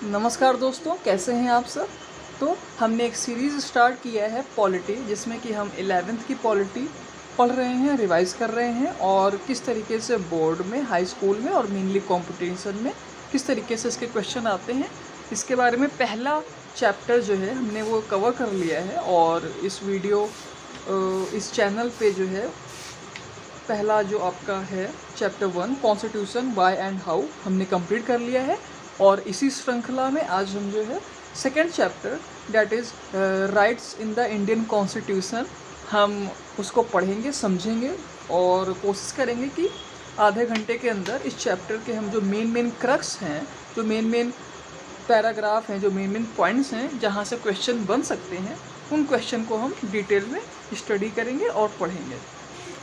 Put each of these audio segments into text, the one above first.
नमस्कार दोस्तों, कैसे हैं आप सब। तो हमने एक सीरीज़ स्टार्ट किया है पॉलिटी, जिसमें कि हम 11th की पॉलिटी पढ़ रहे हैं, रिवाइज़ कर रहे हैं और किस तरीके से बोर्ड में, हाई स्कूल में और मेनली कंपटीशन में किस तरीके से इसके क्वेश्चन आते हैं, इसके बारे में पहला चैप्टर जो है हमने वो कवर कर लिया है। और इस चैनल पे जो है पहला जो आपका है chapter 1 constitution why and how हमने कंप्लीट कर लिया है। और इसी श्रृंखला में आज हम जो है second chapter that is rights in the Indian constitution हम उसको पढ़ेंगे, समझेंगे और कोशिश करेंगे कि आधे घंटे के अंदर इस चैप्टर के हम जो मेन क्रक्स हैं, जो मेन पैराग्राफ हैं, जो मेन पॉइंट्स हैं जहाँ से क्वेश्चन बन सकते हैं, उन क्वेश्चन को हम डिटेल में स्टडी करेंगे और पढ़ेंगे।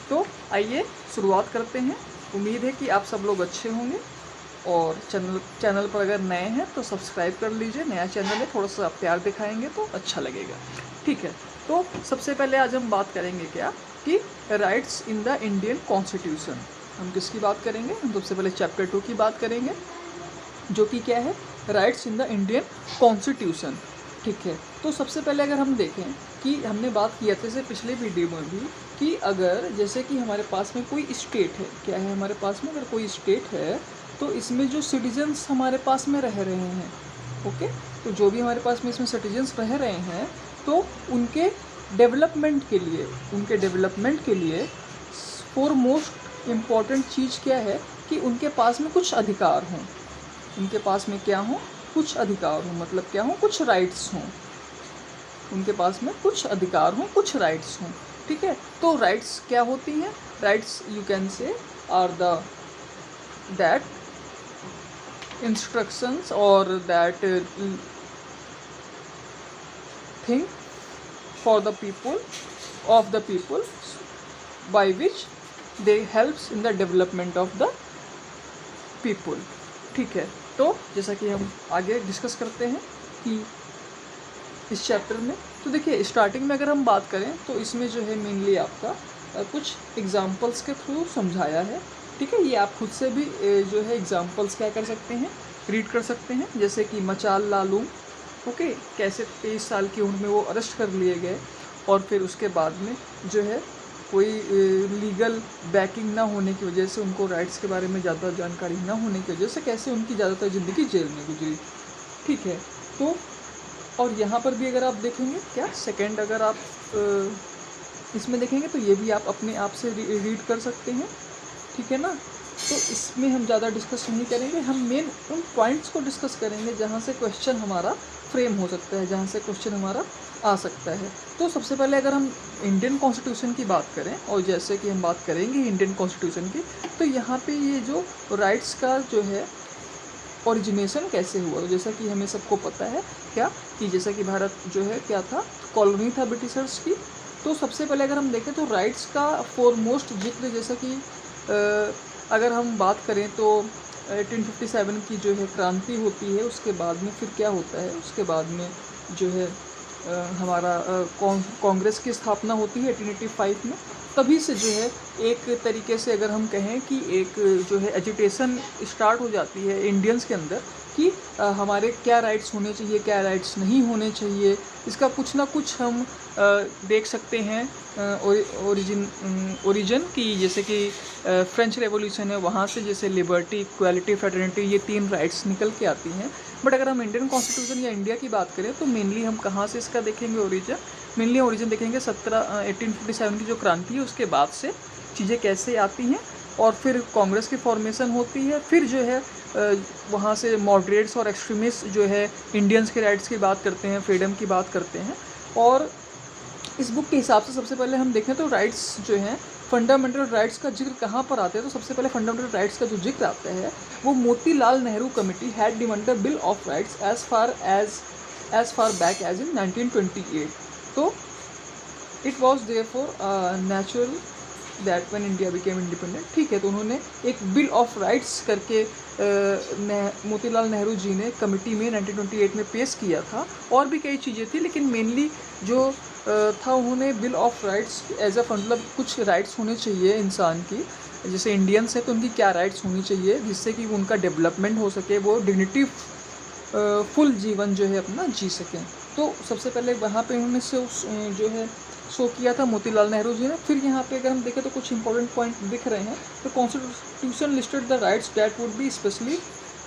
तो आइए शुरुआत करते हैं। उम्मीद है कि आप सब लोग अच्छे होंगे और चैनल पर अगर नए हैं तो सब्सक्राइब कर लीजिए। नया चैनल है, थोड़ा सा प्यार दिखाएंगे तो अच्छा लगेगा। ठीक है, तो सबसे पहले आज हम बात करेंगे क्या कि rights in the Indian constitution. हम किसकी बात करेंगे? हम सबसे पहले चैप्टर 2 की बात करेंगे, जो कि क्या है, rights in the Indian constitution. ठीक है, तो सबसे पहले अगर हम देखें कि हमने बात किया था जैसे पिछले वीडियो में भी कि अगर जैसे कि हमारे पास में कोई स्टेट है, क्या है हमारे पास में, अगर कोई स्टेट है तो इसमें जो सिटीजन्स हमारे पास में रह रहे हैं, ओके, तो जो भी हमारे पास में इसमें सिटीजन्स रह रहे हैं तो उनके डेवलपमेंट के लिए फोरमोस्ट इम्पॉर्टेंट चीज़ क्या है कि उनके पास में कुछ अधिकार हों। उनके पास में क्या हो? कुछ अधिकार हों, मतलब क्या हो? कुछ राइट्स हों। उनके पास में कुछ अधिकार हों, कुछ राइट्स हों। ठीक है, तो राइट्स क्या होती हैं? Rights you can say are that instructions और that thing for the people of the people by which they helps in the development of the people. ठीक है, तो जैसा कि हम आगे डिस्कस करते हैं कि इस चैप्टर में, तो देखिए स्टार्टिंग में अगर हम बात करें तो इसमें जो है मेनली आपका कुछ एग्जांपल्स के थ्रू समझाया है। ठीक है, ये आप खुद से भी जो है एग्जांपल्स क्या कर सकते हैं, रीड कर सकते हैं। जैसे कि मचाल लालूम, ओके, कैसे 23 साल की उम्र में वो अरेस्ट कर लिए गए और फिर उसके बाद में जो है कोई लीगल बैकिंग ना होने की वजह से, उनको राइट्स के बारे में ज़्यादा जानकारी ना होने की वजह से कैसे उनकी ज़्यादातर ज़िंदगी जेल में गुजरी। ठीक है, तो और यहाँ पर भी अगर आप देखेंगे क्या सेकंड, अगर आप इसमें देखेंगे तो ये भी आप अपने आप से रीड कर सकते हैं। ठीक है ना, तो इसमें हम ज़्यादा डिस्कस नहीं करेंगे, हम मेन उन पॉइंट्स को डिस्कस करेंगे जहाँ से क्वेश्चन हमारा फ्रेम हो सकता है, जहाँ से क्वेश्चन हमारा आ सकता है। तो सबसे पहले अगर हम इंडियन कॉन्स्टिट्यूशन की बात करें, और जैसे कि हम बात करेंगे इंडियन कॉन्स्टिट्यूशन की, तो यहाँ पे ये जो राइट्स का जो है ओरिजिनेशन कैसे हुआ, तो जैसा कि हमें सबको पता है क्या कि जैसा कि भारत जो है क्या था, कॉलोनी था ब्रिटिशर्स की। तो सबसे पहले अगर हम देखें तो राइट्स का फॉरमोस्ट जिक्र, जैसा कि अगर हम बात करें तो 1857 की जो है क्रांति होती है, उसके बाद में फिर क्या होता है, उसके बाद में जो है हमारा कांग्रेस की स्थापना होती है 1885 में। तभी से जो है एक तरीके से अगर हम कहें कि एक जो है एजुटेशन स्टार्ट हो जाती है इंडियंस के अंदर कि हमारे क्या राइट्स होने चाहिए, क्या राइट्स नहीं होने चाहिए। इसका कुछ ना कुछ हम देख सकते हैं ओरिजिन की, जैसे कि फ्रेंच रेवोल्यूशन है, वहाँ से जैसे लिबर्टी, इक्वालिटी, फ्रेटर्निटी, ये 3 राइट्स निकल के आती हैं। बट अगर हम इंडियन कॉन्स्टिट्यूशन या इंडिया की बात करें तो मेनली हम कहाँ से इसका देखेंगे ओरिजिन, मेनली ओरिजिन देखेंगे 1857 की जो क्रांति है उसके बाद से चीज़ें कैसे आती हैं, और फिर कांग्रेस की फॉर्मेशन होती है। फिर जो है वहाँ से मॉडरेट्स और एक्सट्रीमिस्ट जो है इंडियंस के राइट्स की बात करते हैं, फ्रीडम की बात करते हैं। और इस बुक के हिसाब से सबसे पहले हम देखें तो राइट्स जो हैं, फंडामेंटल राइट्स का जिक्र कहाँ पर आते हैं, तो सबसे पहले फंडामेंटल राइट्स का जो जिक्र आता है वो Motilal Nehru committee had demanded bill of rights as far back as in 1928। तो it was therefore natural that when India became independent. ठीक है, तो उन्होंने एक बिल ऑफ राइट्स करके मोतीलाल नेहरू जी ने कमेटी में 1928 में पेश किया था। और भी कई चीज़ें थी, लेकिन मेनली जो था उन्होंने bill of rights as a मतलब कुछ राइट्स होने चाहिए इंसान की, जैसे इंडियंस है तो उनकी क्या राइट्स होनी चाहिए जिससे कि उनका डेवलपमेंट हो सके, वो डिग्निटी फुल जीवन जो है अपना जी सकें। तो सबसे पहले वहाँ पे उन्होंने जो है शो किया था मोतीलाल नेहरू जी ने। फिर यहाँ पे अगर हम देखें तो कुछ इंपॉर्टेंट पॉइंट दिख रहे हैं। तो constitution listed the rights that would be specially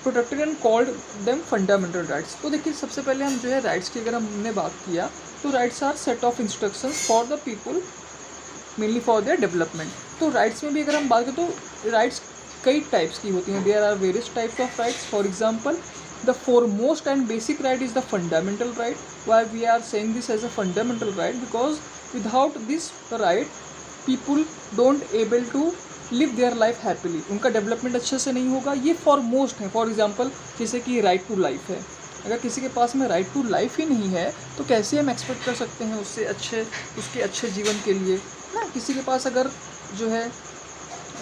protected and called them fundamental rights. तो देखिए सबसे पहले हम जो है राइट्स की अगर हमने बात किया तो rights are set of instructions for the people mainly for their development. तो राइट्स में भी अगर हम बात करें तो राइट्स कई टाइप्स की होती हैं। There are various types of rights. For example the foremost and basic right is the fundamental right. Why we are saying this as a fundamental right? Because without this right people don't able to live their life happily. उनका development अच्छे से नहीं होगा। ये foremost है। For example जैसे कि right to life है। अगर किसी के पास में राइट टू लाइफ ही नहीं है तो कैसे हम एक्सपेक्ट कर सकते हैं उसके अच्छे जीवन के लिए ना। किसी के पास अगर जो है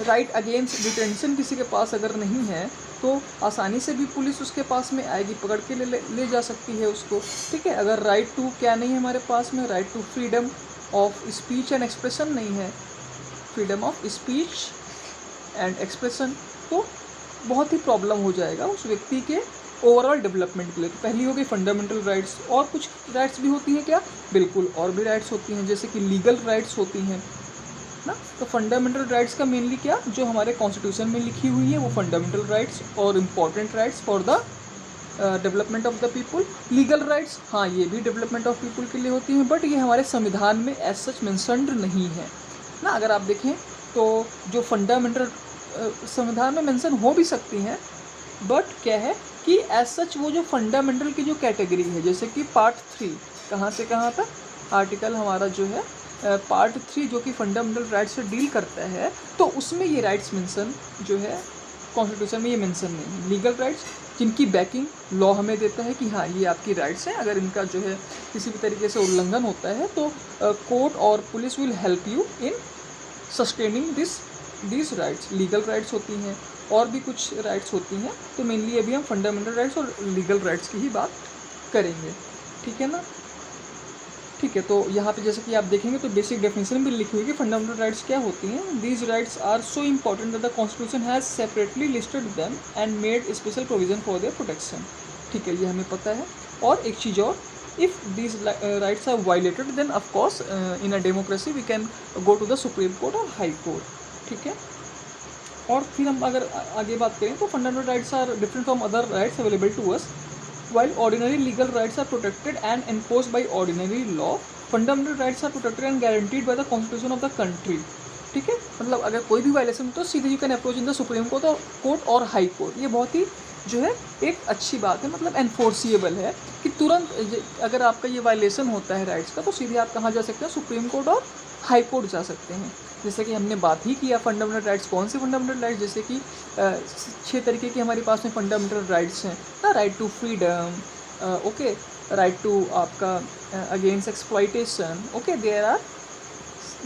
राइट अगेंस्ट डिटेंशन किसी के पास अगर नहीं है तो आसानी से भी पुलिस उसके पास में आएगी, पकड़ के ले जा सकती है उसको, ठीक है। अगर राइट टू क्या नहीं है हमारे पास में, right to freedom of speech and expression नहीं है, freedom of speech and expression, तो बहुत ही प्रॉब्लम हो जाएगा उस व्यक्ति के ओवरऑल डेवलपमेंट के लिए। तो पहली हो गई फंडामेंटल राइट्स। और कुछ राइट्स भी होती हैं क्या? बिल्कुल, और भी राइट्स होती हैं जैसे कि लीगल राइट्स होती हैं ना। तो फंडामेंटल राइट्स का मेनली क्या जो हमारे कॉन्स्टिट्यूशन में लिखी हुई है वो फंडामेंटल राइट्स और important rights for the development of the people. Legal rights, हाँ ये भी डेवलपमेंट ऑफ पीपल के लिए होती हैं, बट ये हमारे संविधान में एज सच मेंशन्ड नहीं है ना। अगर आप देखें तो जो फंडामेंटल संविधान में मेंशन हो भी सकती हैं, बट क्या है कि एज सच वो जो फंडामेंटल की जो कैटेगरी है, जैसे कि पार्ट 3 कहाँ से कहाँ तक आर्टिकल हमारा जो है पार्ट 3 जो कि फंडामेंटल राइट्स से डील करता है, तो उसमें ये राइट्स मेंशन जो है कॉन्स्टिट्यूशन में ये मेंशन नहीं है। लीगल राइट्स जिनकी बैकिंग लॉ हमें देता है कि हाँ ये आपकी राइट्स हैं, अगर इनका जो है किसी भी तरीके से उल्लंघन होता है तो कोर्ट और police will help you in sustaining this rights. Legal rights होती हैं और भी कुछ राइट्स होती हैं। तो मेनली अभी हम फंडामेंटल राइट्स और लीगल राइट्स की ही बात करेंगे, ठीक है ना। ठीक है, तो यहाँ पे जैसे कि आप देखेंगे तो बेसिक डेफिनेशन भी लिखी हुई है कि फंडामेंटल राइट्स क्या होती हैं। These rights are so important that the constitution has separately listed them and made special provision for their protection. ठीक है, ये हमें पता है। और एक चीज़ और, if these rights are violated then of course in a democracy we can go to the supreme court और हाई कोर्ट, ठीक है। और फिर हम अगर आगे बात करें तो fundamental rights are different from other rights available to us. While ordinary legal rights are protected and enforced by ordinary law, fundamental rights are protected and guaranteed by the constitution of the country. ठीक है, मतलब अगर कोई भी violation तो सीधे you can approach in the supreme court और high court. ये बहुत ही जो है एक अच्छी बात है, मतलब एनफोर्सिएबल है कि तुरंत अगर आपका ये वायलेशन होता है राइट्स का तो सीधे आप कहाँ जा सकते हैं, सुप्रीम कोर्ट और हाई कोर्ट जा सकते हैं। जैसे कि हमने बात ही किया फंडामेंटल राइट्स, कौन से फंडामेंटल राइट्स, जैसे कि 6 तरीके के हमारे पास में फंडामेंटल राइट्स हैं ना। Right to freedom, okay, right to आपका against exploitation, okay, there are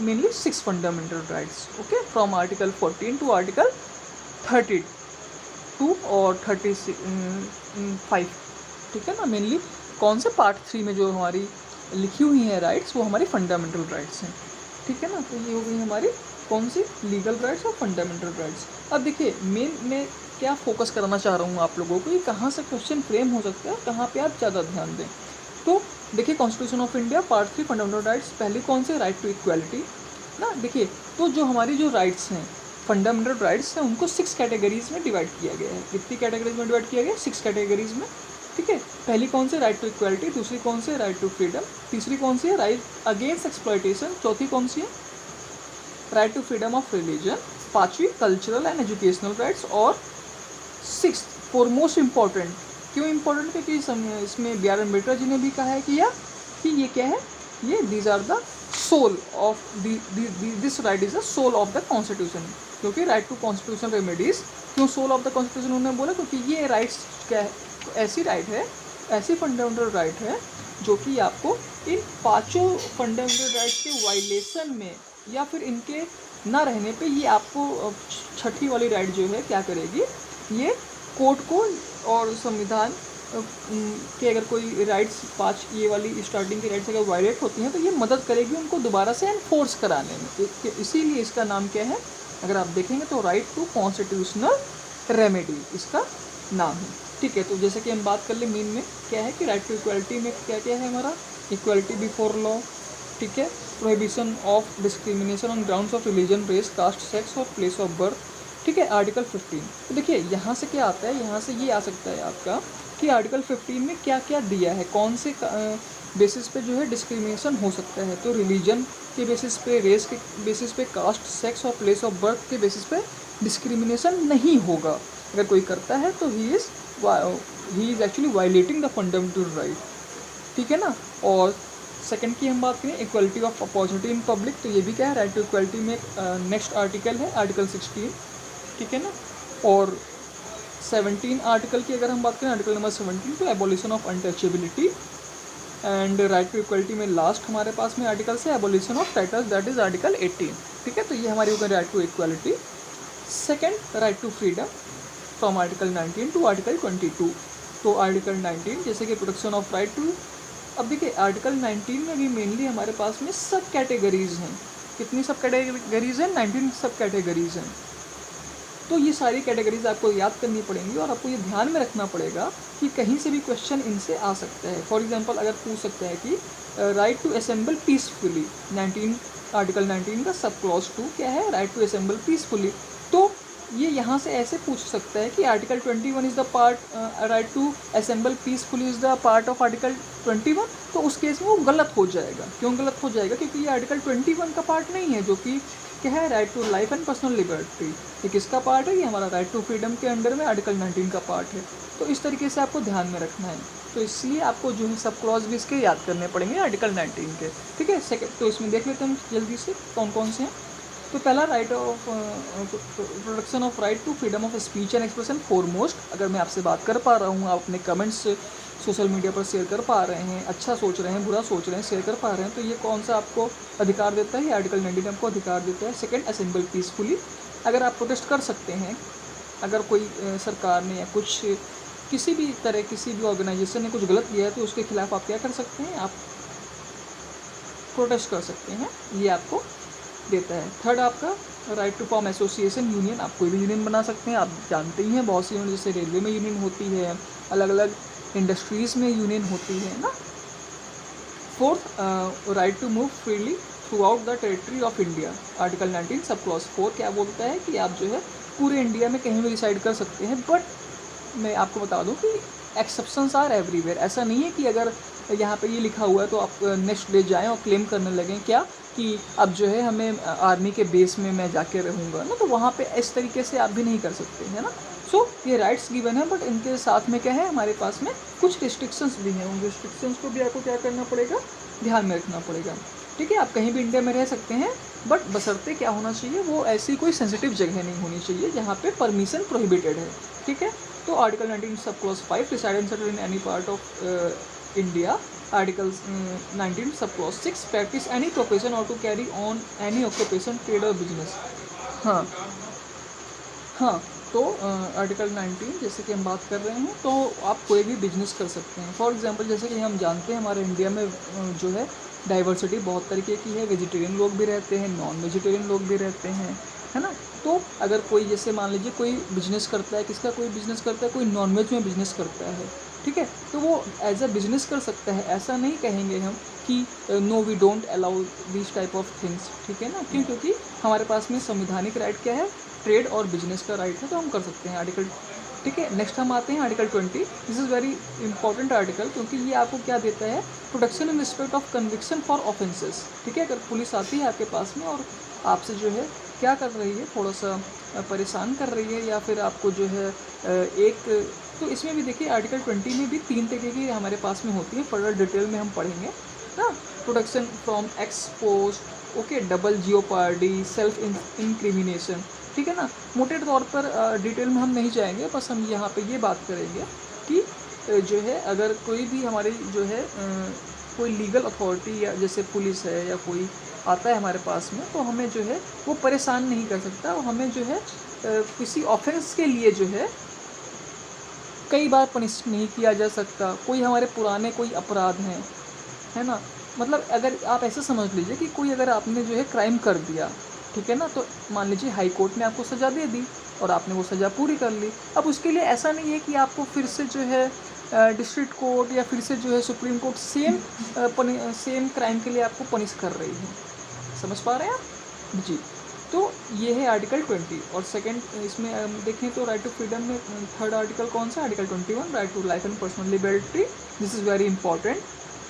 mainly 6 fundamental rights, okay, from article 14 to article 32 और 35, ठीक है ना। मेनली कौन से पार्ट 3 में जो हमारी लिखी हुई हैं राइट्स वो हमारी फंडामेंटल राइट्स हैं, ठीक है ना। तो ये हो गई हमारी कौन सी, लीगल राइट्स और फंडामेंटल राइट्स। अब देखिए मेन मैं क्या फोकस करना चाह रहा हूँ आप लोगों को, ये कहाँ से क्वेश्चन फ्रेम हो सकता है, कहाँ पे आप ज़्यादा ध्यान दें। तो देखिए constitution of India part 3 fundamental rights, पहले कौन से, राइट टू इक्वालिटी ना। देखिए तो जो हमारी जो राइट्स हैं फंडामेंटल राइट्स हैं उनको 6 कैटेगरीज में डिवाइड किया गया है। कितनी कैटेगरीज में डिवाइड किया गया, 6 कैटेगरीज में, ठीक है। पहली कौन सी, राइट टू इक्वालिटी, दूसरी कौन सी, राइट टू फ्रीडम, तीसरी कौन सी है, राइट अगेंस्ट एक्सप्लॉइटेशन, चौथी कौन सी है, right to freedom of religion, पांचवी कल्चरल एंड एजुकेशनल राइट्स, और 6th फॉर मोस्ट इम्पॉर्टेंट। क्यों इम्पॉर्टेंट, क्योंकि इसमें बी आर अम्बेडकर जी ने भी कहा है कि ये क्या है, ये these are the soul of this right is the soul of the constitution. क्योंकि राइट टू कॉन्स्टिट्यूशन रेमेडीज, क्यों सोल ऑफ द कॉन्स्टिट्यूशन उन्होंने बोला, क्योंकि ये राइट्स क्या है, ऐसी राइट है, ऐसी फंडामेंटल राइट है जो कि आपको इन 5 फंडामेंटल राइट्स के वायलेशन में या फिर इनके ना रहने पे ये आपको 6ठी वाली राइट जो है क्या करेगी, ये कोर्ट को और संविधान के अगर कोई राइट्स 5 ये वाली स्टार्टिंग की राइट्स अगर वायलेट होती हैं तो ये मदद करेगी उनको दोबारा से एनफोर्स कराने में। इसीलिए इसका नाम क्या है, अगर आप देखेंगे तो राइट टू कॉन्स्टिट्यूशनल रेमेडी इसका नाम है, ठीक है, तो जैसे कि हम बात कर ले मेन में क्या है कि राइट टू इक्वालिटी में क्या क्या है हमारा, इक्वालिटी बिफोर लॉ, ठीक है, prohibition of discrimination on grounds of religion, race, caste, sex और प्लेस ऑफ बर्थ, ठीक है, आर्टिकल 15। तो देखिए यहाँ से क्या आता है, यहाँ से ये आ सकता है आपका कि आर्टिकल 15 में क्या क्या दिया है, कौन से बेसिस पे जो है डिस्क्रिमिनेशन हो सकता है। तो रिलीजन के बेसिस पे, रेस के बेसिस पे, कास्ट, सेक्स और प्लेस ऑफ बर्थ के बेसिस पे डिस्क्रिमिनेशन नहीं होगा। अगर कोई करता है तो he is actually violating the fundamental right, ठीक है ना। और सेकंड की हम बात करें equality of opportunity in public, तो ये भी क्या है, राइट टू इक्वलिटी में नेक्स्ट आर्टिकल है, आर्टिकल 16, ठीक है ना। और 17 आर्टिकल की अगर हम बात करें, आर्टिकल नंबर 17, तो abolition of untouchability. And right to equality में लास्ट हमारे पास में आर्टिकल से abolition of titles, that is article 18, ठीक है। तो ये हमारी हो गई right to equality. Second, right to freedom from article 19 to article 22। तो आर्टिकल 19 जैसे कि प्रोटेक्शन ऑफ राइट टू, अब देखिए आर्टिकल 19 में भी मेनली हमारे पास में सब कैटेगरीज हैं। कितनी सब कैटेगरीज हैं, 19 सब कैटेगरीज हैं। तो ये सारी कैटेगरीज आपको याद करनी पड़ेंगी और आपको ये ध्यान में रखना पड़ेगा कि कहीं से भी क्वेश्चन इनसे आ सकता है। फॉर एग्जांपल अगर पूछ सकता है कि right to assemble peacefully, 19 article 19 का सब क्लॉज 2 क्या है, राइट टू असेंबल पीसफुली। तो ये यहाँ से ऐसे पूछ सकता है कि article 21 is the part, right to assemble peacefully is the part of article 21। तो उस केस में वो गलत हो जाएगा। क्यों गलत हो जाएगा, क्योंकि ये आर्टिकल 21 का पार्ट नहीं है, जो कि क्या है, right to life and personal liberty. ये किसका पार्ट है, ये हमारा राइट टू फ्रीडम के अंडर में आर्टिकल 19 का पार्ट है। तो इस तरीके से आपको ध्यान में रखना है। तो इसलिए आपको जो है सब क्लॉज भी इसके याद करने पड़ेंगे आर्टिकल 19 के, ठीक है। सेकेंड, तो इसमें देख लेते हैं हम जल्दी से कौन कौन से हैं। तो पहला, right of protection of right to freedom of speech and expression foremost. अगर मैं आपसे बात कर पा रहा हूँ, आप अपने कमेंट्स सोशल मीडिया पर शेयर कर पा रहे हैं, अच्छा सोच रहे हैं, बुरा सोच रहे हैं, शेयर कर पा रहे हैं, तो ये कौन सा आपको अधिकार देता है, आर्टिकल 19 आपको अधिकार देता है। Second, assemble peacefully. अगर आप प्रोटेस्ट कर सकते हैं, अगर कोई सरकार ने या कुछ किसी भी तरह किसी भी ऑर्गेनाइजेशन ने कुछ गलत किया है तो उसके खिलाफ आप क्या कर सकते हैं, आप प्रोटेस्ट कर सकते हैं, ये आपको देता है। थर्ड, आपका right to form association union. आप कोई भी यूनियन बना सकते हैं, आप जानते ही हैं बहुत सी यूनियन, जैसे रेलवे में यूनियन होती है, अलग अलग इंडस्ट्रीज़ में यूनियन होती है ना। Fourth, right to move freely throughout the territory of India. Article 19 sub clause 4 क्या बोलता है कि आप जो है पूरे इंडिया में कहीं भी रिसाइड कर सकते हैं। बट मैं आपको बता दूं कि एक्सेप्शंस आर एवरीवेयर। ऐसा नहीं है कि अगर यहाँ पे ये लिखा हुआ है तो आप नेक्स्ट डे जाएं और क्लेम करने लगें क्या कि अब जो है हमें आर्मी के बेस में मैं जाके रहूँगा ना, तो वहाँ पे इस तरीके से आप भी नहीं कर सकते हैं ना। सो ये राइट्स गिवन है, बट इनके साथ में क्या है, हमारे पास में कुछ रिस्ट्रिक्शंस भी हैं। उन रिस्ट्रिक्शंस को भी आपको क्या करना पड़ेगा, ध्यान में रखना पड़ेगा, ठीक है। आप कहीं भी इंडिया में रह सकते हैं, बट बशर्ते क्या होना चाहिए, वो ऐसी कोई सेंसिटिव जगह नहीं होनी चाहिए जहाँ पे परमिशन प्रोहिबिटेड है, ठीक है। तो article 19 sub clause 5, reside and settle in any part of India. Article 19 sub clause 6, practice any profession और to carry on any occupation, trade और बिजनेस। हाँ, तो आर्टिकल 19 जैसे कि हम बात कर रहे हैं, तो आप कोई भी बिजनेस कर सकते हैं। फॉर एग्जांपल जैसे कि हम जानते हैं हमारे इंडिया में जो है डाइवर्सिटी बहुत तरीके की है, वेजिटेरियन लोग भी रहते हैं, नॉन वेजिटेरियन लोग भी रहते हैं, है ना। तो अगर कोई जैसे मान लीजिए कोई बिजनेस करता है, किसका कोई बिजनेस करता है, कोई नॉनवेज में बिजनेस करता है, ठीक है, तो वो एज अ बिजनेस कर सकता है। ऐसा नहीं कहेंगे हम कि no we don't allow this type of things, ठीक है ना। क्यों, क्योंकि हमारे पास में संवैधानिक राइट क्या है, ट्रेड और बिजनेस का राइट है, तो हम कर सकते हैं आर्टिकल, ठीक है। नेक्स्ट हम आते हैं article 20। This is very important article, क्योंकि ये आपको क्या देता है, protection in respect of conviction for offences, ठीक है। अगर पुलिस आती है आपके पास में और आपसे जो है क्या कर रही है, थोड़ा सा परेशान कर रही है, या फिर आपको जो है एक, तो इसमें भी देखिए आर्टिकल 20 में भी 3 तरीके की हमारे पास में होती है, फर्दर डिटेल में हम पढ़ेंगे ना। Protection from ex post, okay, double jeopardy, self incrimination, ठीक है ना। मोटे तौर पर डिटेल में हम नहीं जाएंगे, बस हम यहाँ पे ये बात करेंगे कि जो है अगर कोई भी हमारी जो है कोई लीगल अथॉरिटी या जैसे पुलिस है या कोई आता है हमारे पास में, तो हमें जो है वो परेशान नहीं कर सकता, और हमें जो है किसी ऑफेंस के लिए जो है कई बार पनिश नहीं किया जा सकता। कोई हमारे पुराने कोई अपराध हैं, है ना, मतलब अगर आप ऐसे समझ लीजिए कि कोई अगर आपने जो है क्राइम कर दिया, ठीक है ना, तो मान लीजिए हाई कोर्ट ने आपको सज़ा दे दी और आपने वो सज़ा पूरी कर ली। अब उसके लिए ऐसा नहीं है कि आपको फिर से जो है डिस्ट्रिक्ट कोर्ट या फिर से जो है सुप्रीम कोर्ट सेम क्राइम के लिए आपको पनिश कर रही है। समझ पा रहे हैं आप जी। तो ये है आर्टिकल 20। और सेकंड इसमें देखें तो राइट टू फ्रीडम में थर्ड आर्टिकल कौन सा, article 21, right to life and personal liberty. This is very important,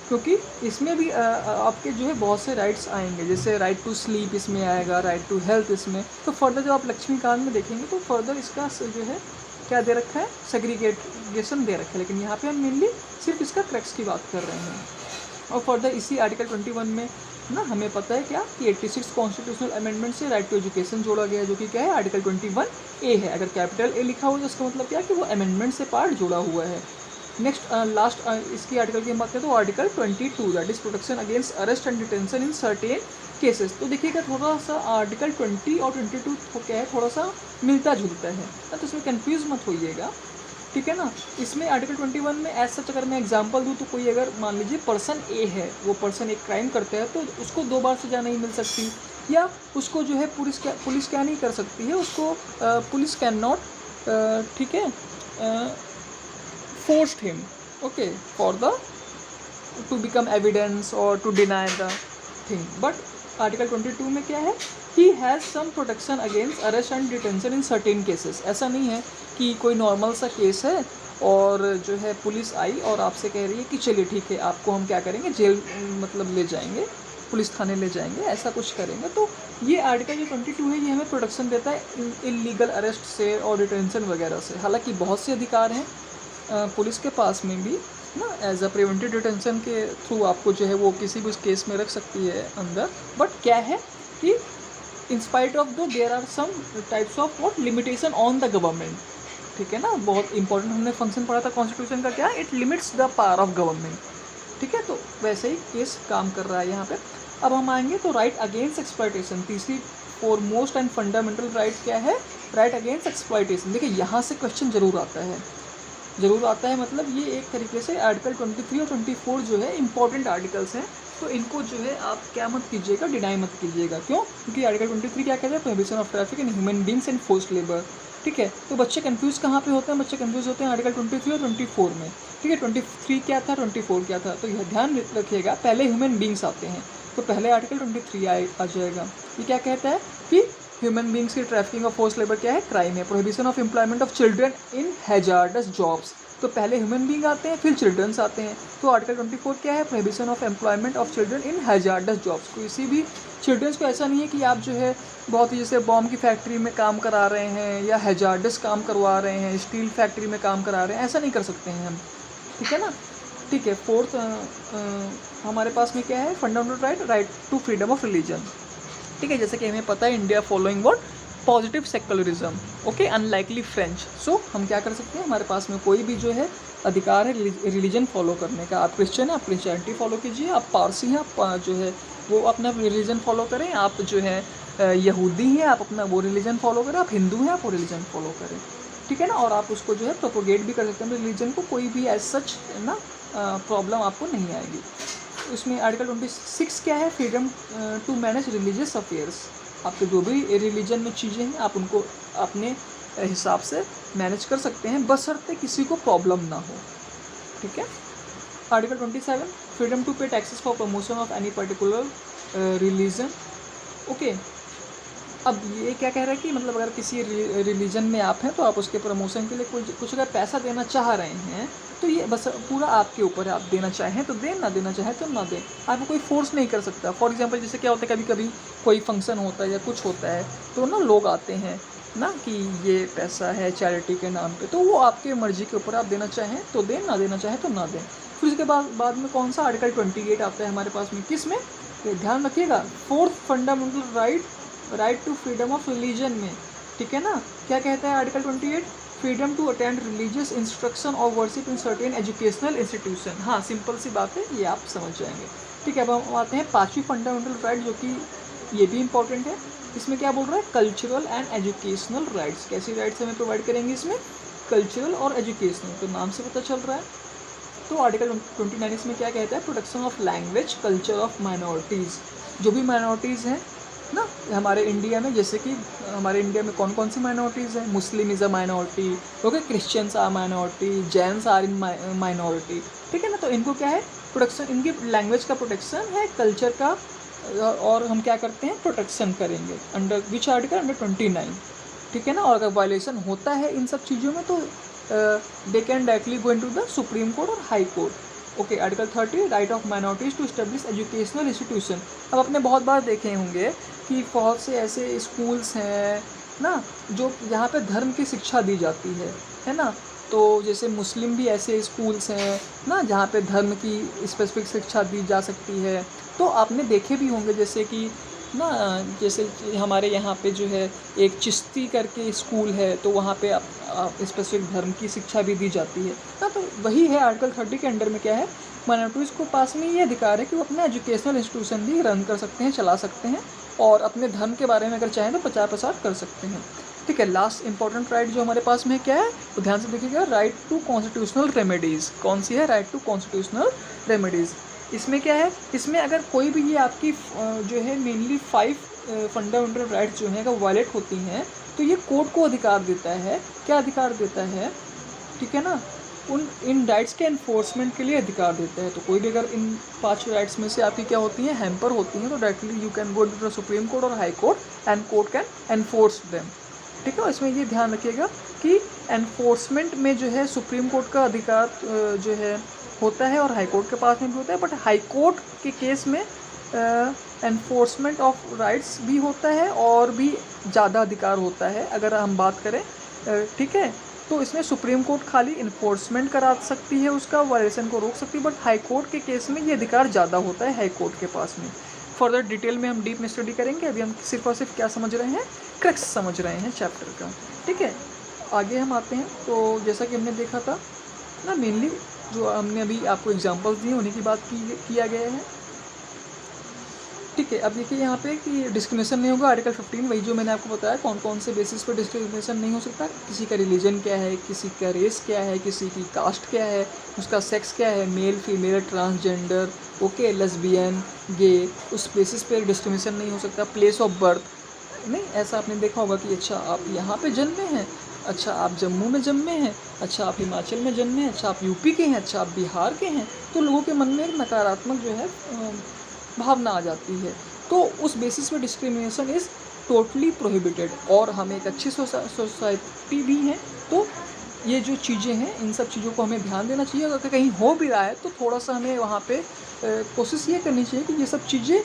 क्योंकि इसमें भी आपके जो है बहुत से राइट्स आएंगे, जैसे राइट टू स्लीप इसमें आएगा, राइट टू हेल्थ इसमें। तो फर्दर जब आप लक्ष्मीकांत में देखेंगे तो फर्दर इसका जो है क्या दे रखा है, सेग्रीगेशन दे रखा है, लेकिन यहाँ पे हम मेनली सिर्फ इसका क्रक्स की बात कर रहे हैं। और फर्दर इसी आर्टिकल 21 में ना हमें पता है क्या कि 86 कॉन्स्टिट्यूशनल अमेंडमेंट से राइट टू एजुकेशन जोड़ा गया है, जो कि क्या है आर्टिकल 21A है। अगर कैपिटल ए लिखा हो तो उसका मतलब क्या है कि वो अमेंडमेंट से पार्ट जुड़ा हुआ है। नेक्स्ट लास्ट इसकी आर्टिकल की बात करें तो article 22 that is protection against arrest and detention in certain cases. तो देखिएगा थोड़ा सा आर्टिकल 20 और 22 क्या है, थोड़ा सा मिलता जुलता है, तो इसमें कंफ्यूज मत होइएगा, ठीक है ना। इसमें आर्टिकल 21 में ऐसा अगर मैं एग्जांपल दूँ तो कोई अगर मान लीजिए पर्सन ए है, वो पर्सन एक क्राइम करता है तो उसको 2 बार सज़ा नहीं मिल सकती, या उसको जो है पुलिस क्या नहीं कर सकती है, उसको पुलिस कैन नॉट, ठीक है, forced him okay for the to become evidence or to deny the thing, but article 22 में क्या है, he has some protection against arrest and detention in certain cases। ऐसा नहीं है कि कोई नॉर्मल सा केस है और जो है पुलिस आई और आपसे कह रही है कि चलिए ठीक है आपको हम क्या करेंगे, जेल मतलब ले जाएंगे, पुलिस थाने ले जाएंगे, ऐसा कुछ करेंगे। तो ये आर्टिकल जो 22 है ये हमें प्रोटेक्शन देता है इलीगल अरेस्ट से और डिटेंशन वगैरह से। हालांकि बहुत से अधिकार हैं पुलिस के पास में भी ना, एज अ प्रिवेंटिव डिटेंशन के थ्रू आपको जो है वो किसी भी उस केस में रख सकती है अंदर, बट क्या है कि in spite of though there are some types of what limitation on the government, ठीक है ना। बहुत इंपॉर्टेंट हमने फंक्शन पढ़ा था कॉन्स्टिट्यूशन का, क्या it limits the power of government, ठीक है। तो वैसे ही केस काम कर रहा है यहाँ पे। अब हम आएंगे तो राइट अगेंस्ट एक्सप्लॉयटेशन, तीसरी फोरमोस्ट एंड फंडामेंटल राइट क्या है, राइट अगेंस्ट एक्सप्लॉयटेशन। देखिए यहाँ से क्वेश्चन जरूर आता है, मतलब ये एक तरीके से आर्टिकल 23 और 24 जो है इंपॉर्टेंट आर्टिकल्स हैं, तो इनको जो है आप क्या मत कीजिएगा, डिनाई मत कीजिएगा। क्यों? क्योंकि आर्टिकल 23 क्या कहता है, prohibition of traffic in human beings and forced labour, ठीक है। तो बच्चे कंफ्यूज कहाँ पे होते हैं, बच्चे कंफ्यूज होते हैं आर्टिकल 23 और 24 में, ठीक है। 23 क्या था, 24 क्या था, तो यह ध्यान रखिएगा, पहले ह्यूमन बींग्स आते हैं तो पहले आर्टिकल 23 आ जाएगा। ये क्या कहता है कि ह्यूमन बींग्स की ट्रैफिकिंग ऑफ फोर्स लेबर क्या है, क्राइम है। Prohibition of employment of children in hazards jobs, तो पहले ह्यूमन बींग आते हैं फिर चिल्ड्रंस आते हैं। तो आर्टिकल 24 क्या है, prohibition of employment of children in hazards jobs. किसी भी चिल्ड्रंस को ऐसा नहीं है कि आप जो है बहुत ही जैसे बॉम्ब की फैक्ट्री में काम करा रहे हैं या हैजार्डस काम करवा रहे हैं, स्टील फैक्ट्री में काम करा रहे हैं, ऐसा नहीं कर सकते हैं हम, ठीक है ना। ठीक है, फोर्थ हमारे पास में क्या है, fundamental right to freedom of religion, ठीक है। जैसे कि हमें पता है India following what positive secularism, okay, unlikely French. So हम क्या कर सकते हैं, हमारे पास में कोई भी जो है अधिकार है रिलीजन फॉलो करने का। आप क्रिश्चियन हैं, आप क्रिश्चियनिटी फॉलो कीजिए, आप पारसी हैं, आप जो है वो अपना रिलीजन फॉलो करें, आप जो है यहूदी हैं, आप अपना वो रिलीजन फॉलो करें, आप हिंदू हैं, आप वो रिलीजन फॉलो करें, ठीक है ना। और आप उसको जो है प्रोपोगेट भी कर सकते हैं रिलीजन को, कोई भी एज सच ना प्रॉब्लम आपको नहीं आएगी। उसमें आर्टिकल 26 क्या है, freedom to manage religious affairs. आपके जो भी रिलीजन में चीज़ें हैं आप उनको अपने हिसाब से मैनेज कर सकते हैं, बशर्ते किसी को प्रॉब्लम ना हो, ठीक है। आर्टिकल 27 फ्रीडम टू पे taxes for promotion of any particular religion, okay. अब ये क्या कह रहा है कि मतलब अगर किसी रिलीजन में आप हैं तो आप उसके प्रमोशन के लिए कुछ अगर पैसा देना चाह रहे हैं तो ये बस पूरा आपके ऊपर है, आप देना चाहें तो दें, ना देना चाहें तो ना दें, आपको कोई फोर्स नहीं कर सकता। फॉर एग्जांपल जैसे क्या होता है, कभी कभी कोई फंक्शन होता है या कुछ होता है तो ना लोग आते हैं ना कि ये पैसा है चैरिटी के नाम पे, तो वो आपके मर्जी के ऊपर, आप देना चाहें तो दें, ना देना चाहें तो ना दें। फिर उसके बाद में कौन सा आर्टिकल 28 आता है हमारे पास में, किस में, ध्यान रखिएगा, fourth fundamental right to freedom of religion में, ठीक है ना। क्या कहता है article 28, freedom to attend religious instruction और worship in certain educational institution. हाँ, सिंपल सी बात है, ये आप समझ जाएंगे, ठीक है। अब हम आते हैं पांचवी फंडामेंटल राइट, जो कि ये भी इंपॉर्टेंट है। इसमें क्या बोल रहा है, कल्चरल एंड एजुकेशनल राइट्स। कैसी राइट्स हमें प्रोवाइड करेंगे इसमें, कल्चरल और एजुकेशनल, तो नाम से पता चल रहा है। तो आर्टिकल 29 इसमें क्या कहता है, protection of language culture of minorities. जो भी माइनॉरिटीज़ हैं ना। हमारे इंडिया में जैसे कि हमारे इंडिया में कौन कौन सी माइनॉरिटीज़ हैं, Muslim is a minority, okay, Christians are minority, Jains are in minority, ठीक है ना। तो इनको क्या है, प्रोटेक्शन, इनकी लैंग्वेज का प्रोटेक्शन है, कल्चर का, और हम क्या करते हैं, प्रोटेक्शन करेंगे अंडर विच आर्टिकल, अंडर 29, ठीक है ना। और अगर वायलेशन होता है इन सब चीज़ों में तो they can directly go into the supreme court और high court. Okay, article 30, right of minorities to establish educational institution. अब आपने बहुत बार देखे होंगे कि बहुत से ऐसे स्कूल्स हैं ना जो यहाँ पे धर्म की शिक्षा दी जाती है ना। तो जैसे मुस्लिम भी ऐसे स्कूल्स हैं ना जहाँ पे धर्म की स्पेसिफिक शिक्षा दी जा सकती है। तो आपने देखे भी होंगे जैसे कि ना, जैसे हमारे यहाँ पे जो है एक चिश्ती करके स्कूल है, तो वहाँ पे स्पेसिफिक धर्म की शिक्षा भी दी जाती है ना। तो वही है, आर्टिकल 30 के अंडर में क्या है, माइनॉरिटीज़ को पास में ये अधिकार है कि वो अपना एजुकेशनल इंस्टीट्यूशन भी रन कर सकते हैं, चला सकते हैं, और अपने धर्म के बारे में अगर चाहें तो प्रचार प्रसार कर सकते हैं, ठीक है। लास्ट इंपॉर्टेंट राइट जो हमारे पास में क्या है, तो ध्यान से देखिएगा, राइट टू कॉन्स्टिट्यूशनल रेमेडीज़। कौन सी है, राइट टू कॉन्स्टिट्यूशनल रेमेडीज़। इसमें क्या है, इसमें अगर कोई भी ये आपकी जो है मेनली 5 फंडामेंटल राइट्स जो हैं अगर वायलेट होती हैं तो ये कोर्ट को अधिकार देता है, क्या अधिकार देता है, ठीक है ना, इन राइट्स के एनफोर्समेंट के लिए अधिकार देता है। तो कोई भी अगर इन 5 राइट्स में से आपकी क्या होती हैं, हैम्पर होती हैं, तो directly you can go to the supreme court और high court and court can enforce them, ठीक है। इसमें ये ध्यान रखिएगा कि एनफोर्समेंट में जो है सुप्रीम कोर्ट का अधिकार जो है होता है और हाई कोर्ट के पास में भी होता है, बट हाई कोर्ट के केस में एनफोर्समेंट ऑफ राइट्स भी होता है और भी ज़्यादा अधिकार होता है अगर हम बात करें, ठीक है। तो इसमें सुप्रीम कोर्ट खाली इन्फोर्समेंट करा सकती है, उसका वायलेशन को रोक सकती है, बट हाई कोर्ट के केस में ये अधिकार ज़्यादा होता है हाई कोर्ट के पास में। फर्दर डिटेल में हम डीप में स्टडी करेंगे, अभी हम सिर्फ और सिर्फ क्या समझ रहे हैं, क्रक्स समझ रहे हैं चैप्टर का, ठीक है। आगे हम आते हैं, तो जैसा कि हमने देखा था ना, मेनली जो हमने अभी आपको एग्जांपल्स दिए उन्हीं की बात किया गया है, ठीक है। अब देखिए यहाँ पे कि डिस्क्रिमिनेशन नहीं होगा, आर्टिकल 15 वही जो मैंने आपको बताया कौन कौन से बेसिस पर डिस्क्रिमिनेशन नहीं हो सकता, किसी का रिलीजन क्या है, किसी का रेस क्या है, किसी की कास्ट क्या है, उसका सेक्स क्या है, male female transgender, okay, lesbian, gay, उस बेसिस पर डिस्क्रिमिनेशन नहीं हो सकता। प्लेस ऑफ बर्थ नहीं, ऐसा आपने देखा होगा कि अच्छा आप यहाँ पे जन्मे हैं, अच्छा आप जम्मू में जन्मे हैं, अच्छा आप हिमाचल में जन्मे हैं, अच्छा आप यूपी के हैं, अच्छा आप बिहार के हैं, तो लोगों के मन में एक नकारात्मक जो है भावना आ जाती है। तो उस बेसिस पे डिस्क्रिमिनेशन इज़ टोटली प्रोहिबिटेड, और हम एक अच्छी सोसाइटी भी हैं, तो ये जो चीज़ें हैं इन सब चीज़ों को हमें ध्यान देना चाहिए। अगर कहीं हो भी रहा है तो थोड़ा सा हमें वहाँ पे कोशिश ये करनी चाहिए कि ये सब चीज़ें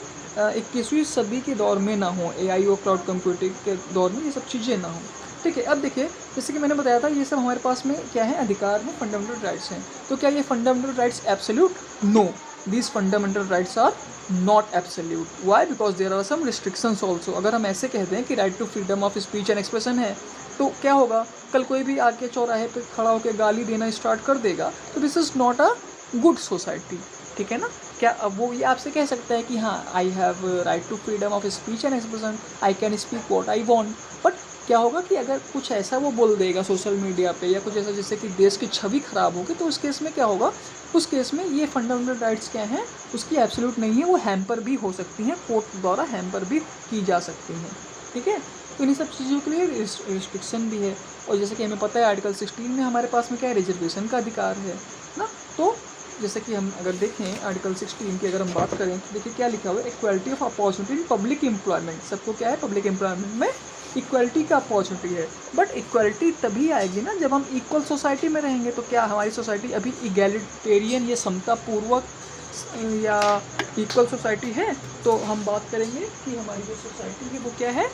21वीं सदी के दौर में ना हो, AI और क्लाउड कंप्यूटिंग के दौर में ये सब चीज़ें ना हो, ठीक है। अब देखिए, जैसे कि मैंने बताया था ये सब हमारे पास में क्या है, अधिकार हैं, फंडामेंटल राइट्स हैं। तो क्या ये fundamental rights absolute? No, these fundamental rights are not absolute. Why? Because there are some restrictions also. अगर हम ऐसे कहते हैं कि right to freedom of speech and expression है, तो क्या होगा, कल कोई भी आके चौराहे पे खड़ा होकर गाली देना स्टार्ट कर देगा, तो this is not a good society, ठीक है ना। क्या अब वो ये आपसे कह सकता है कि हाँ, I have right to freedom of speech and expression, I can speak what I want, but क्या होगा कि अगर कुछ ऐसा वो बोल देगा सोशल मीडिया पे या कुछ ऐसा जिससे कि देश की छवि खराब होगी, तो उस केस में क्या होगा, उस केस में ये फंडामेंटल राइट्स क्या हैं, उसकी एब्सोल्यूट नहीं है, वो हैम्पर भी हो सकती हैं, कोर्ट द्वारा हैम्पर भी की जा सकती हैं, ठीक है। तो इन सब चीज़ों के लिए रिस्ट्रिक्शन भी है। और जैसे कि हमें पता है आर्टिकल 16 में हमारे पास में क्या है, रिजर्वेशन का अधिकार है ना। तो जैसे कि हम अगर देखें आर्टिकल 16 की अगर हम बात करें तो देखिए क्या लिखा हुआ है, equality of opportunity in public employment. सबको क्या है, पब्लिक एम्प्लॉयमेंट में इक्वालिटी का अपॉर्चुनिटी है, बट इक्वालिटी तभी आएगी ना जब हम इक्वल सोसाइटी में रहेंगे। तो क्या हमारी सोसाइटी अभी इगैलिटेरियन या समतापूर्वक या इक्वल सोसाइटी है? तो हम बात करेंगे कि हमारी जो सोसाइटी है वो क्या है,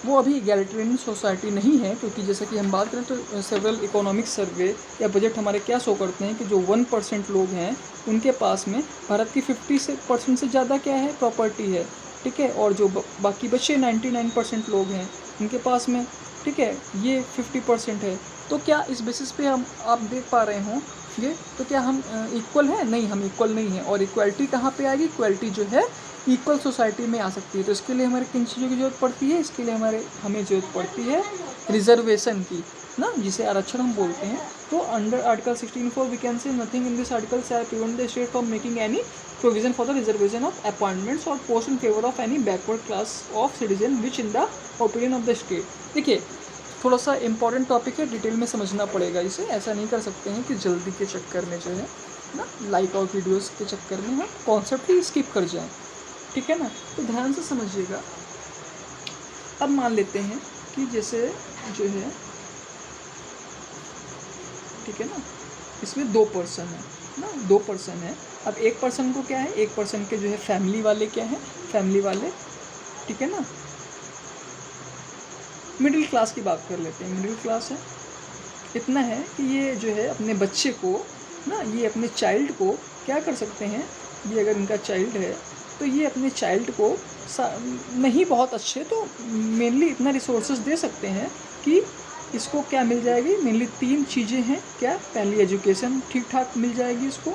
वो अभी इगैलिटेरियन सोसाइटी नहीं है, क्योंकि जैसे कि हम बात करें तो सेवरल इकोनॉमिक सर्वे या बजट हमारे क्या शो करते हैं कि जो 1% लोग हैं उनके पास में भारत की 50% से ज़्यादा क्या है, प्रॉपर्टी है, ठीक है। और जो बाकी बचे 99% लोग हैं उनके पास में, ठीक है, ये 50% है। तो क्या इस बेसिस पे आप देख पा रहे हों ये, तो क्या हम इक्वल हैं? नहीं, हम इक्वल नहीं हैं। और इक्वलिटी कहाँ पे आएगी? इक्वलिटी जो है इक्वल सोसाइटी में आ सकती है। तो इसके लिए हमारे किन चीज़ों की ज़रूरत पड़ती है? इसके लिए हमें ज़रूरत पड़ती है रिजर्वेशन की ना, जिसे आरक्षण हम बोलते हैं। तो under article 16(4) we can say nothing in this article shall prevent the state from making any provision for the reservation of appointments और post in favour of any backward class of citizen which in the opinion of the state. देखिए थोड़ा सा important topic है, detail में समझना पड़ेगा इसे, ऐसा नहीं कर सकते हैं कि जल्दी के चक्कर में जो है ना लाइक और वीडियोस के चक्कर में हम कॉन्सेप्ट ही स्किप कर जाएं, ठीक है ना। तो ध्यान से समझिएगा। अब मान लेते हैं कि जैसे जो है, ठीक है ना, इसमें 2 पर्सन है ना, 2 पर्सन है। अब एक पर्सन को क्या है, एक पर्सन के जो है फैमिली वाले क्या है, फैमिली वाले, ठीक है ना, मिडिल क्लास की बात कर लेते हैं, मिडिल क्लास है। इतना है कि ये जो है अपने बच्चे को ना, ये अपने चाइल्ड को क्या कर सकते हैं, ये अगर इनका चाइल्ड है तो ये अपने चाइल्ड को नहीं बहुत अच्छे तो मेनली इतना रिसोर्सेज दे सकते हैं कि इसको क्या मिल जाएगी, मेनली 3 चीज़ें हैं। क्या, पहली एजुकेशन ठीक ठाक मिल जाएगी इसको,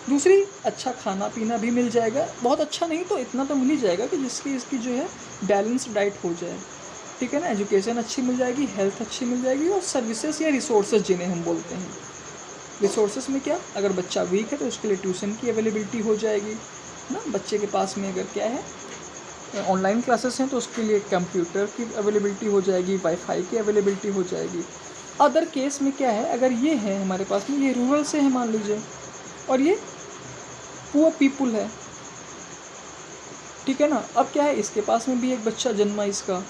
दूसरी अच्छा खाना पीना भी मिल जाएगा, बहुत अच्छा नहीं तो इतना तो मिल ही जाएगा कि जिसकी इसकी जो है बैलेंस डाइट हो जाए, ठीक है ना। एजुकेशन अच्छी मिल जाएगी, हेल्थ अच्छी मिल जाएगी, और सर्विसेज या रिसोर्सेज जिन्हें हम बोलते हैं। रिसोर्सेज में क्या, अगर बच्चा वीक है तो उसके लिए ट्यूशन की अवेलेबिलिटी हो जाएगी ना, बच्चे के पास में अगर क्या है ऑनलाइन क्लासेस हैं तो उसके लिए कंप्यूटर की अवेलेबिलिटी हो जाएगी, वाईफाई की अवेलेबिलिटी हो जाएगी। अदर केस में क्या है, अगर ये है हमारे पास में, ये रूरल से है मान लीजिए, और ये पुअर पीपुल है, ठीक है ना। अब क्या है, इसके पास में भी एक बच्चा जन्मा इसका,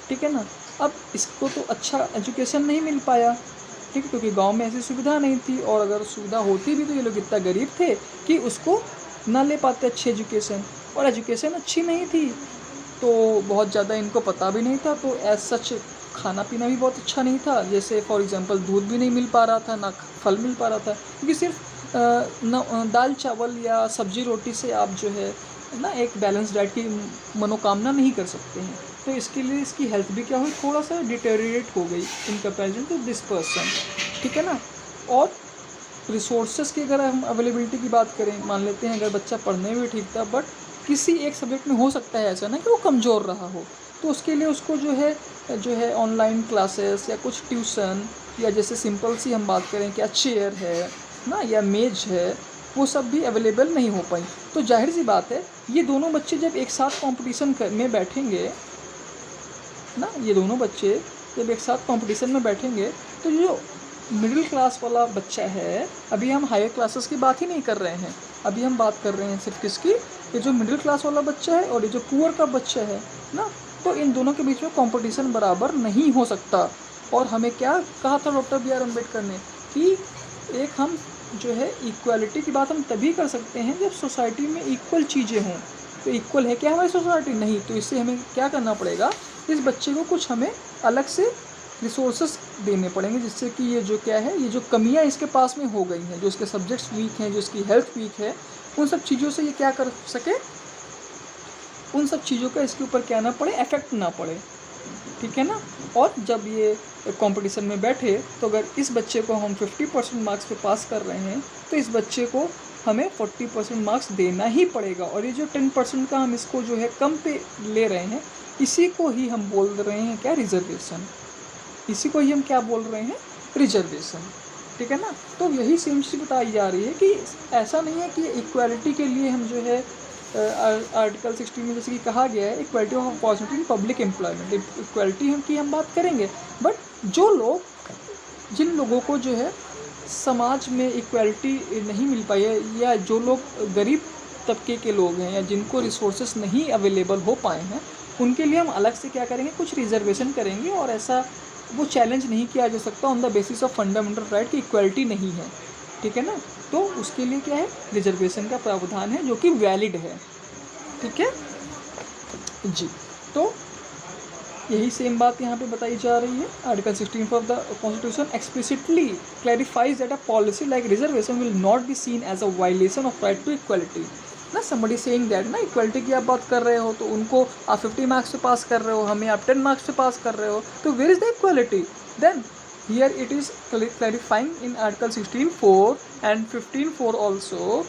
ठीक है ना। अब इसको तो अच्छा एजुकेशन नहीं मिल पाया, ठीक है, क्योंकि गांव में ऐसी सुविधा नहीं थी, और अगर सुविधा होती भी तो ये लोग इतना गरीब थे कि उसको ना ले पाते अच्छी एजुकेशन, और एजुकेशन अच्छी नहीं थी तो बहुत ज़्यादा इनको पता भी नहीं था, तो एज सच खाना पीना भी बहुत अच्छा नहीं था। जैसे फॉर एग्जांपल दूध भी नहीं मिल पा रहा था, ना फल मिल पा रहा था, क्योंकि सिर्फ दाल चावल या सब्जी रोटी से आप जो है ना एक बैलेंस डाइट की मनोकामना नहीं कर सकते हैं। तो इसके लिए इसकी हेल्थ भी क्या हुई, थोड़ा सा डिटेरिएट हो गई in comparison to this person, ठीक है ना। और रिसोर्सेज की अगर हम अवेलेबिलिटी की बात करें, मान लेते हैं अगर बच्चा पढ़ने में ठीक था बट किसी एक सब्जेक्ट में हो सकता है ऐसा ना कि वो कमज़ोर रहा हो, तो उसके लिए उसको जो है ऑनलाइन क्लासेस या कुछ ट्यूशन, या जैसे सिंपल सी हम बात करें क्या चेयर है ना या मेज है, वो सब भी अवेलेबल नहीं हो पाई। तो जाहिर सी बात है ये दोनों बच्चे जब एक साथ कंपटीशन में बैठेंगे ना, ये दोनों बच्चे जब एक साथ कंपटीशन में बैठेंगे तो जो मिडिल क्लास वाला बच्चा है, अभी हम हायर क्लासेस की बात ही नहीं कर रहे हैं, अभी हम बात कर रहे हैं सिर्फ किसकी, ये जो मिडिल क्लास वाला बच्चा है और ये जो पुअर का बच्चा है ना, तो इन दोनों के बीच में कंपटीशन बराबर नहीं हो सकता। और हमें क्या कहा था डॉक्टर बी आर अम्बेडकर ने कि एक हम जो है इक्वालिटी की बात हम तभी कर सकते हैं जब सोसाइटी में इक्वल चीज़ें हों। तो इक्वल है क्या हमारी सोसाइटी? नहीं। तो इससे हमें क्या करना पड़ेगा, इस बच्चे को कुछ हमें अलग से रिसोर्सेस देने पड़ेंगे, जिससे कि ये जो क्या है, ये जो कमियां इसके पास में हो गई हैं, जो इसके सब्जेक्ट्स वीक हैं, जो इसकी हेल्थ वीक है, उन सब चीज़ों से ये क्या कर सके, उन सब चीज़ों का इसके ऊपर क्या ना पड़े, इफेक्ट ना पड़े, ठीक है ना। और जब ये कंपटीशन में बैठे तो अगर इस बच्चे को हम 50% मार्क्स पे पास कर रहे हैं तो इस बच्चे को हमें 40% मार्क्स देना ही पड़ेगा। और ये जो 10% का हम इसको जो है कम पे ले रहे हैं, इसी को ही हम बोल रहे हैं क्या, रिजर्वेशन। इसी को ही हम क्या बोल रहे हैं, रिजर्वेशन, ठीक है ना। तो यही सेम चीज़ बताई जा रही है कि ऐसा नहीं है कि इक्वालिटी के लिए हम जो है आर्टिकल 16 में जैसे कि कहा गया है equality of opportunity in public employment, equality की हम बात करेंगे, बट जिन लोगों को जो है समाज में इक्वालिटी नहीं मिल पाई है, या जो लोग गरीब तबके के लोग हैं या जिनको रिसोर्सेस नहीं अवेलेबल हो पाए हैं, उनके लिए हम अलग से क्या करेंगे, कुछ रिजर्वेशन करेंगे। और ऐसा वो चैलेंज नहीं किया जा सकता on the basis of fundamental right की इक्वालिटी नहीं है, ठीक है ना। तो उसके लिए क्या है, रिजर्वेशन का प्रावधान है जो कि वैलिड है, ठीक है जी। तो यही सेम बात यहाँ पे बताई जा रही है। Article 16 of the constitution explicitly clarifies that a policy like reservation will not be seen as a violation of right to equality ना। समबडी सेइंग दैट ना, इक्वालिटी की आप बात कर रहे हो तो उनको आप 50 मार्क्स से पास कर रहे हो, हमें आप 10 मार्क्स से पास कर रहे हो, तो where is the equality then? Here it is clarifying in article 16(4) and 15(4) also,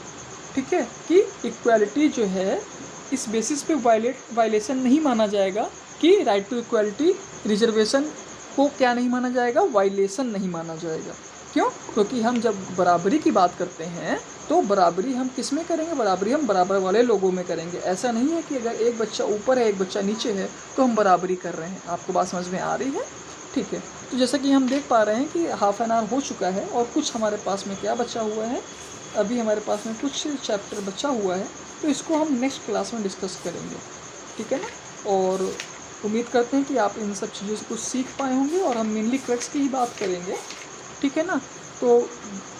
ठीक है, कि इक्वालिटी जो है इस बेसिस पे वायलेशन नहीं माना जाएगा कि राइट टू इक्वालिटी, रिजर्वेशन को क्या नहीं माना जाएगा, वायलेशन नहीं माना जाएगा, क्यों? क्योंकि हम जब बराबरी की बात करते हैं तो बराबरी हम किस में करेंगे? बराबरी हम बराबर वाले लोगों में करेंगे। ऐसा नहीं है कि अगर एक बच्चा ऊपर है एक बच्चा नीचे है तो हम बराबरी कर रहे हैं। आपको बात समझ में आ रही है? ठीक है, तो जैसा कि हम देख पा रहे हैं कि हाफ एन आवर हो चुका है और कुछ हमारे पास में क्या बचा हुआ है, अभी हमारे पास में कुछ चैप्टर बचा हुआ है, तो इसको हम नेक्स्ट क्लास में डिस्कस करेंगे, ठीक है ना। और उम्मीद करते हैं कि आप इन सब चीज़ों से कुछ सीख पाए होंगे और हम मेनली क्रक्स की ही बात करेंगे, ठीक है ना। तो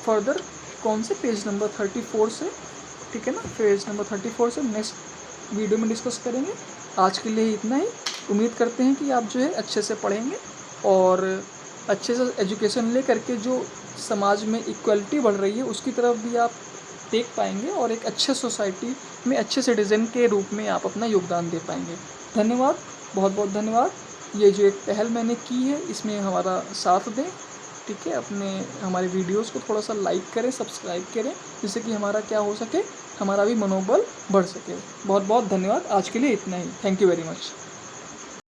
फर्दर कौन से पेज नंबर 34 से, ठीक है ना, पेज नंबर 34 से नेक्स्ट वीडियो में डिस्कस करेंगे। आज के लिए इतना ही। उम्मीद करते हैं कि आप जो है अच्छे से पढ़ेंगे और अच्छे से एजुकेशन ले करके जो समाज में इक्वलिटी बढ़ रही है उसकी तरफ भी आप देख पाएंगे और एक अच्छे सोसाइटी में अच्छे सिटीज़न के रूप में आप अपना योगदान दे पाएंगे। धन्यवाद, बहुत बहुत धन्यवाद। ये जो एक पहल मैंने की है इसमें हमारा साथ दें, ठीक है। अपने हमारे वीडियोस को थोड़ा सा लाइक करें, सब्सक्राइब करें, जिससे कि हमारा क्या हो सके, हमारा भी मनोबल बढ़ सके। बहुत बहुत धन्यवाद। आज के लिए इतना ही। Thank you very much.